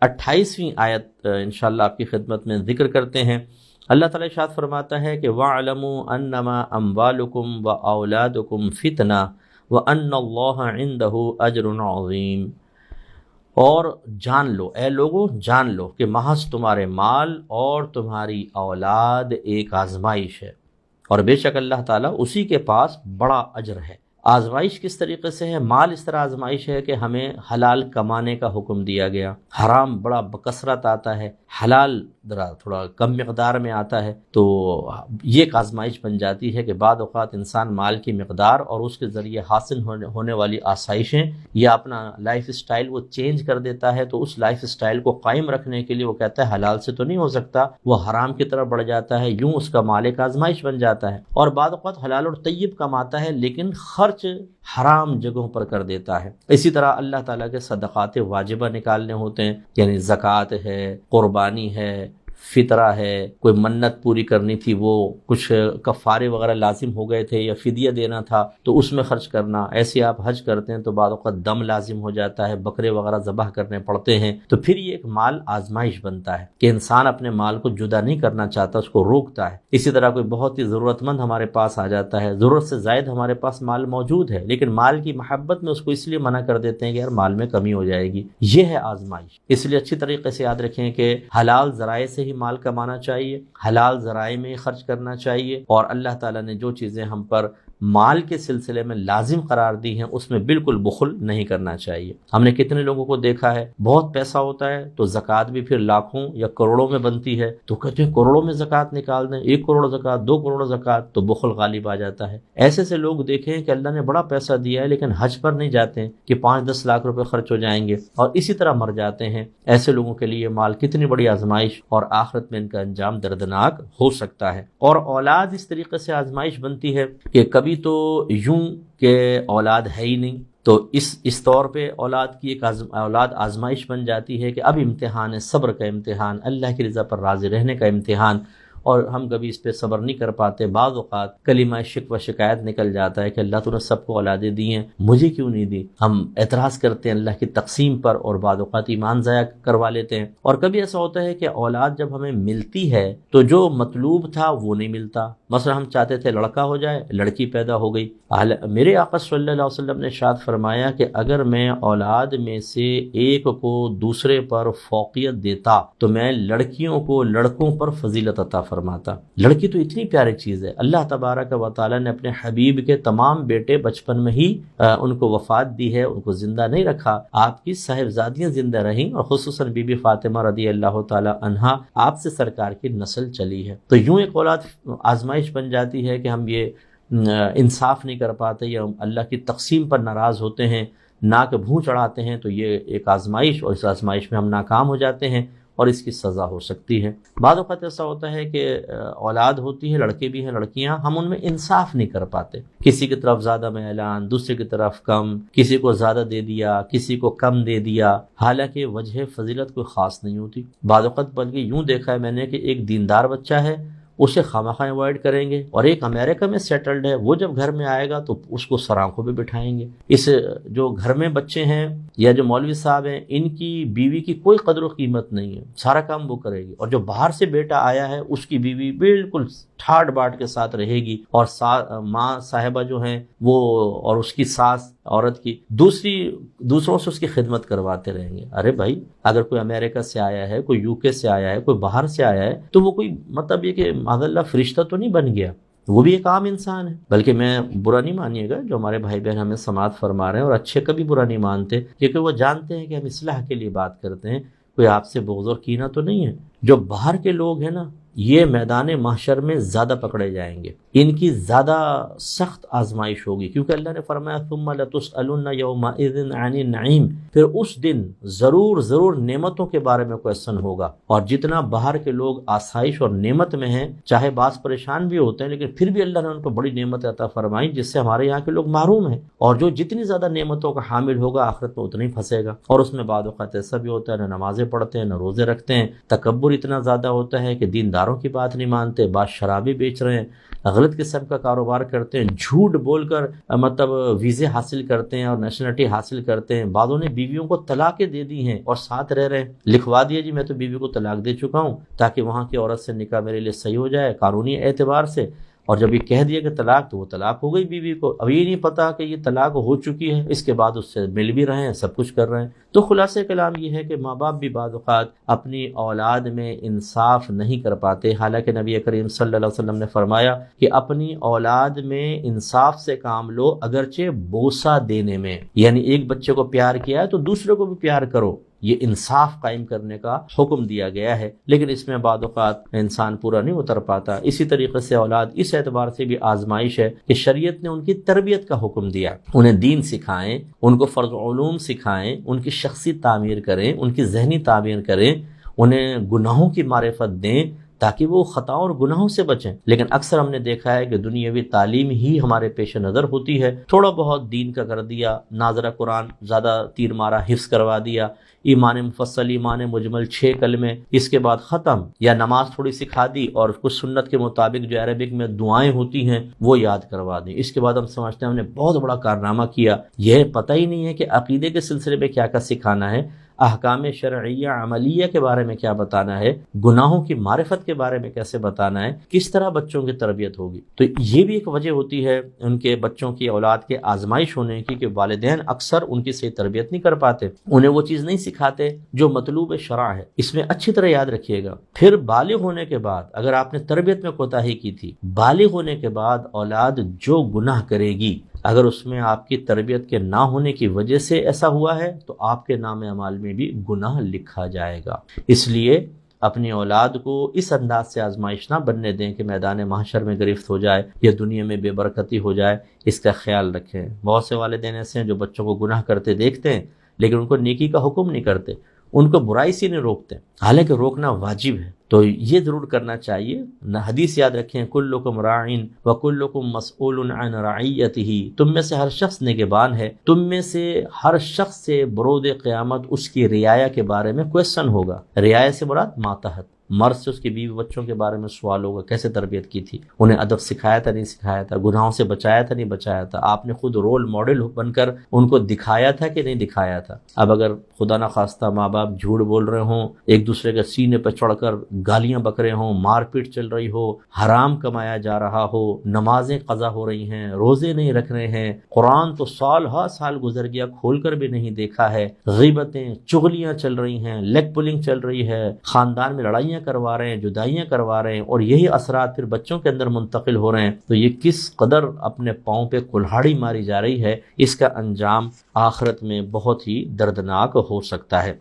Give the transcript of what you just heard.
28ویں آیت انشاءاللہ آپ کی خدمت میں ذکر کرتے ہیں۔ اللہ تعالیٰ ارشاد فرماتا ہے کہ وَاعْلَمُوا أَنَّمَا أَمْوَالُكُمْ وَأَوْلَادُكُمْ فِتْنَةٌ وَأَنَّ اللَّهَ عِندَهُ أَجْرٌ عَظِيمٌ، اور جان لو اے لوگو، جان لو کہ محض تمہارے مال اور تمہاری اولاد ایک آزمائش ہے، اور بے شک اللہ تعالیٰ اسی کے پاس بڑا اجر ہے۔ آزمائش کس طریقے سے ہے؟ مال اس طرح آزمائش ہے کہ ہمیں حلال کمانے کا حکم دیا گیا، حرام بڑا بکثرت آتا ہے، حلال ذرا تھوڑا کم مقدار میں آتا ہے، تو یہ ایک آزمائش بن جاتی ہے کہ بعض اوقات انسان مال کی مقدار اور اس کے ذریعے حاصل ہونے والی آسائشیں یا اپنا لائف سٹائل وہ چینج کر دیتا ہے، تو اس لائف سٹائل کو قائم رکھنے کے لیے وہ کہتا ہے حلال سے تو نہیں ہو سکتا، وہ حرام کی طرف بڑھ جاتا ہے، یوں اس کا مال ایک آزمائش بن جاتا ہے۔ اور بعض اوقات حلال اور طیب کماتا ہے لیکن خرچ حرام جگہوں پر کر دیتا ہے۔ اسی طرح اللہ تعالیٰ کے صدقات واجبہ نکالنے ہوتے ہیں، یعنی زکوٰۃ ہے، قربانی ہے، فطرہ ہے، کوئی منت پوری کرنی تھی، وہ کچھ کفارے وغیرہ لازم ہو گئے تھے یا فدیہ دینا تھا تو اس میں خرچ کرنا۔ ایسے آپ حج کرتے ہیں تو بعض اوقات دم لازم ہو جاتا ہے، بکرے وغیرہ ذبح کرنے پڑتے ہیں، تو پھر یہ ایک مال آزمائش بنتا ہے کہ انسان اپنے مال کو جدا نہیں کرنا چاہتا، اس کو روکتا ہے۔ اسی طرح کوئی بہت ہی ضرورت مند ہمارے پاس آ جاتا ہے، ضرورت سے زائد ہمارے پاس مال موجود ہے، لیکن مال کی محبت میں اس کو اس لیے منع کر دیتے ہیں کہ یار مال میں کمی ہو جائے گی۔ یہ ہے آزمائش۔ اس لیے اچھی طریقے سے یاد رکھیں کہ حلال ذرائع سے ہی مال کمانا چاہیے، حلال ذرائع میں ہی خرچ کرنا چاہیے، اور اللہ تعالیٰ نے جو چیزیں ہم پر مال کے سلسلے میں لازم قرار دی ہیں اس میں بالکل بخل نہیں کرنا چاہیے۔ ہم نے کتنے لوگوں کو دیکھا ہے بہت پیسہ ہوتا ہے تو زکوٰۃ بھی پھر لاکھوں یا کروڑوں میں بنتی ہے، تو کہتے ہیں کروڑوں میں زکوٰۃ نکال دیں، 1 کروڑ زکوٰۃ، 2 کروڑ زکوٰۃ، تو بخل غالب آ جاتا ہے۔ ایسے سے لوگ دیکھیں کہ اللہ نے بڑا پیسہ دیا ہے لیکن حج پر نہیں جاتے ہیں کہ 5-10 لاکھ روپے خرچ ہو جائیں گے اور اسی طرح مر جاتے ہیں۔ ایسے لوگوں کے لیے مال کتنی بڑی آزمائش، اور آخرت میں ان کا انجام دردناک ہو سکتا ہے۔ اور اولاد اس طریقے سے آزمائش بنتی ہے کہ کبھی تو یوں کہ اولاد ہے ہی نہیں، تو اس طور پہ اولاد کی ایک اولاد آزمائش بن جاتی ہے کہ اب امتحان ہے، صبر کا امتحان، اللہ کی رضا پر راضی رہنے کا امتحان، اور ہم کبھی اس پہ صبر نہیں کر پاتے۔ بعض اوقات کلمہ شکوہ شکایت نکل جاتا ہے کہ اللہ تو نے سب کو اولادیں دی ہیں، مجھے کیوں نہیں دی؟ ہم اعتراض کرتے ہیں اللہ کی تقسیم پر، اور بعض اوقات ایمان ضائع کروا لیتے ہیں۔ اور کبھی ایسا ہوتا ہے کہ اولاد جب ہمیں ملتی ہے تو جو مطلوب تھا وہ نہیں ملتا۔ مثلا ہم چاہتے تھے لڑکا ہو جائے، لڑکی پیدا ہو گئی۔ میرے آقا صلی اللہ علیہ وسلم نے ارشاد فرمایا کہ اگر میں اولاد میں سے ایک کو دوسرے پر فوقیت دیتا تو میں لڑکیوں کو لڑکوں پر فضیلت عطا فرماتا۔ لڑکی تو اتنی پیاری چیز ہے، اللہ تبارک و تعالی نے اپنے حبیب کے تمام بیٹے بچپن میں ہی ان کو وفات دی ہے، ان کو زندہ نہیں رکھا۔ آپ کی صاحبزادیاں زندہ رہیں، اور خصوصاً بی بی فاطمہ رضی اللہ تعالی عنہا، آپ سے سرکار کی نسل چلی ہے۔ تو یوں ایک اولاد آزمائش بن جاتی ہے کہ ہم یہ انصاف نہیں کر پاتے یا اللہ کی تقسیم پر ناراض ہوتے ہیں، ناک بھوں چڑھاتے ہیں، تو یہ ایک آزمائش، اور اس آزمائش میں ہم ناکام ہو جاتے ہیں اور اس کی سزا ہو سکتی ہے۔ بعض اوقات ایسا ہوتا ہے کہ اولاد ہوتی ہے، لڑکے بھی ہیں لڑکیاں، ہم ان میں انصاف نہیں کر پاتے، کسی کی طرف زیادہ میلان، دوسرے کی طرف کم، کسی کو زیادہ دے دیا، کسی کو کم دے دیا، حالانکہ وجہ فضیلت کوئی خاص نہیں ہوتی۔ بعض اوقات بلکہ یوں دیکھا ہے میں نے کہ ایک دیندار بچہ ہے، اسے خواہ اوائڈ کریں گے، اور ایک امریکہ میں سیٹلڈ ہے، وہ جب گھر میں آئے گا تو اس کو سر آنکھوں پہ بٹھائیں گے۔ اس جو گھر میں بچے ہیں یا جو مولوی صاحب ہیں، ان کی بیوی کی کوئی قدر و قیمت نہیں ہے، سارا کام وہ کرے گی، اور جو باہر سے بیٹا آیا ہے اس کی بیوی بالکل ٹھاٹ باٹ کے ساتھ رہے گی، اور ماں صاحبہ جو ہیں وہ، اور اس کی ساس عورت کی دوسروں سے اس کی خدمت کرواتے رہیں گے۔ ارے بھائی، اگر کوئی امریکہ سے آیا ہے، کوئی UK سے آیا ہے، کوئی باہر سے آیا ہے، تو وہ کوئی مطلب یہ کہ معاذ اللہ فرشتہ تو نہیں بن گیا، وہ بھی ایک عام انسان ہے۔ بلکہ میں برا نہیں مانیے گا جو ہمارے بھائی بہن ہمیں سماعت فرما رہے ہیں، اور اچھے کبھی برا نہیں مانتے، کیونکہ وہ جانتے ہیں کہ ہم اصلاح کے لیے بات کرتے ہیں، کوئی آپ سے بغض اور کینہ تو نہیں ہے۔ جو باہر کے لوگ ہیں نا، یہ میدان محشر میں زیادہ پکڑے جائیں گے، ان کی زیادہ سخت آزمائش ہوگی، کیونکہ اللہ نے فرمایا ثم لتسألن یومئذ عن النعیم، پھر اس دن ضرور نعمتوں کے بارے میں کویسچن ہوگا۔ اور جتنا باہر کے لوگ آسائش اور نعمت میں ہیں، چاہے بعض پریشان بھی ہوتے ہیں، لیکن پھر بھی اللہ نے ان کو بڑی نعمت عطا فرمائی جس سے ہمارے یہاں کے لوگ محروم ہیں، اور جو جتنی زیادہ نعمتوں کا حامل ہوگا آخرت میں اتنا ہی پھنسے گا۔ اور اس میں بعض اوقات ایسا بھی ہوتا ہے نہ نمازیں پڑھتے ہیں، نہ روزے رکھتے ہیں، تکبر اتنا زیادہ ہوتا ہے کہ دیندار کاروں کی بات نہیں مانتے، بعض شرابی بیچ رہے ہیں، غلط قسم کا کاروبار کرتے ہیں، جھوٹ بول کر مطلب ویزے حاصل کرتے ہیں اور نیشنلٹی حاصل کرتے ہیں، بعضوں نے بیویوں کو طلاقیں دے دی ہیں اور ساتھ رہ رہے ہیں، لکھوا دیا جی میں تو بیوی کو طلاق دے چکا ہوں تاکہ وہاں کی عورت سے نکاح میرے لیے صحیح ہو جائے قانونی اعتبار سے، اور جب یہ کہہ دیا کہ طلاق تو وہ طلاق ہو گئی بیوی کو، اب یہ نہیں پتا کہ یہ طلاق ہو چکی ہے، اس کے بعد اس سے مل بھی رہے ہیں، سب کچھ کر رہے ہیں۔ تو خلاصہ کلام یہ ہے کہ ماں باپ بھی بعض اوقات اپنی اولاد میں انصاف نہیں کر پاتے، حالانکہ نبی کریم صلی اللہ علیہ وسلم نے فرمایا کہ اپنی اولاد میں انصاف سے کام لو، اگرچہ بوسہ دینے میں، یعنی ایک بچے کو پیار کیا ہے تو دوسرے کو بھی پیار کرو، یہ انصاف قائم کرنے کا حکم دیا گیا ہے، لیکن اس میں بعض اوقات انسان پورا نہیں اتر پاتا۔ اسی طریقے سے اولاد اس اعتبار سے بھی آزمائش ہے کہ شریعت نے ان کی تربیت کا حکم دیا، انہیں دین سکھائیں، ان کو فرض علوم سکھائیں، ان کی شخصی تعمیر کریں، ان کی ذہنی تعمیر کریں، انہیں گناہوں کی معرفت دیں تاکہ وہ خطاؤں اور گناہوں سے بچیں۔ لیکن اکثر ہم نے دیکھا ہے کہ دنیاوی تعلیم ہی ہمارے پیش نظر ہوتی ہے، تھوڑا بہت دین کا کر دیا، ناظرہ قرآن زیادہ تیر مارا حفظ کروا دیا، ایمان مفصل، ایمان مجمل 6 کلمے، اس کے بعد ختم، یا نماز تھوڑی سکھا دی اور کچھ سنت کے مطابق جو عربک میں دعائیں ہوتی ہیں وہ یاد کروا دیں، اس کے بعد ہم سمجھتے ہیں ہم نے بہت بڑا کارنامہ کیا۔ یہ پتہ ہی نہیں ہے کہ عقیدے کے سلسلے میں کیا کیا سکھانا ہے، احکام شرعیہ عملیہ کے بارے میں کیا بتانا ہے، گناہوں کی معرفت کے بارے میں کیسے بتانا ہے، کس طرح بچوں کی تربیت ہوگی۔ تو یہ بھی ایک وجہ ہوتی ہے ان کے بچوں کی اولاد کے آزمائش ہونے کی کہ والدین اکثر ان کی صحیح تربیت نہیں کر پاتے، انہیں وہ چیز نہیں سکھاتے جو مطلوب شرع ہے۔ اس میں اچھی طرح یاد رکھیے گا، پھر بالغ ہونے کے بعد اگر آپ نے تربیت میں کوتاہی کی تھی، بالغ ہونے کے بعد اولاد جو گناہ کرے گی، اگر اس میں آپ کی تربیت کے نہ ہونے کی وجہ سے ایسا ہوا ہے تو آپ کے نام اعمال میں بھی گناہ لکھا جائے گا۔ اس لیے اپنی اولاد کو اس انداز سے آزمائش نہ بننے دیں کہ میدان محشر میں گرفت ہو جائے یا دنیا میں بے برکتی ہو جائے، اس کا خیال رکھیں۔ بہت سے والدین ایسے ہیں جو بچوں کو گناہ کرتے دیکھتے ہیں لیکن ان کو نیکی کا حکم نہیں کرتے، ان کو برائی سے نہیں روکتے، حالانکہ روکنا واجب ہے۔ تو یہ ضرور کرنا چاہیے۔ حدیث یاد رکھیں، کلکم راعٍ وکلکم مسئول عن رعیتہ، تم میں سے ہر شخص نگہبان ہے، تم میں سے ہر شخص سے برود قیامت اس کی رعایا کے بارے میں کوسچن ہوگا۔ رعایا سے مراد ماتحت، مرد سے اس کی بیوی بچوں کے بارے میں سوال ہوگا، کیسے تربیت کی تھی، انہیں ادب سکھایا تھا نہیں سکھایا تھا، گناہوں سے بچایا تھا نہیں بچایا تھا، آپ نے خود رول ماڈل بن کر ان کو دکھایا تھا کہ نہیں دکھایا تھا۔ اب اگر خدا نخواستہ ماں باپ جھوٹ بول رہے ہوں، ایک دوسرے کے سینے پہ چڑھ کر گالیاں بک رہے ہوں، مار پیٹ چل رہی ہو، حرام کمایا جا رہا ہو، نمازیں قضا ہو رہی ہیں، روزے نہیں رکھ رہے ہیں، قرآن تو سال ہا سال گزر گیا کھول کر بھی نہیں دیکھا ہے، غیبتیں چغلیاں چل رہی ہیں، لیگ پولنگ چل رہی ہے، خاندان میں لڑائیاں کروا رہے ہیں، جدائیاں کروا رہے ہیں، اور یہی اثرات پھر بچوں کے اندر منتقل ہو رہے ہیں، تو یہ کس قدر اپنے پاؤں پہ کلہاڑی ماری جا رہی ہے، اس کا انجام آخرت میں بہت ہی دردناک ہو سکتا ہے۔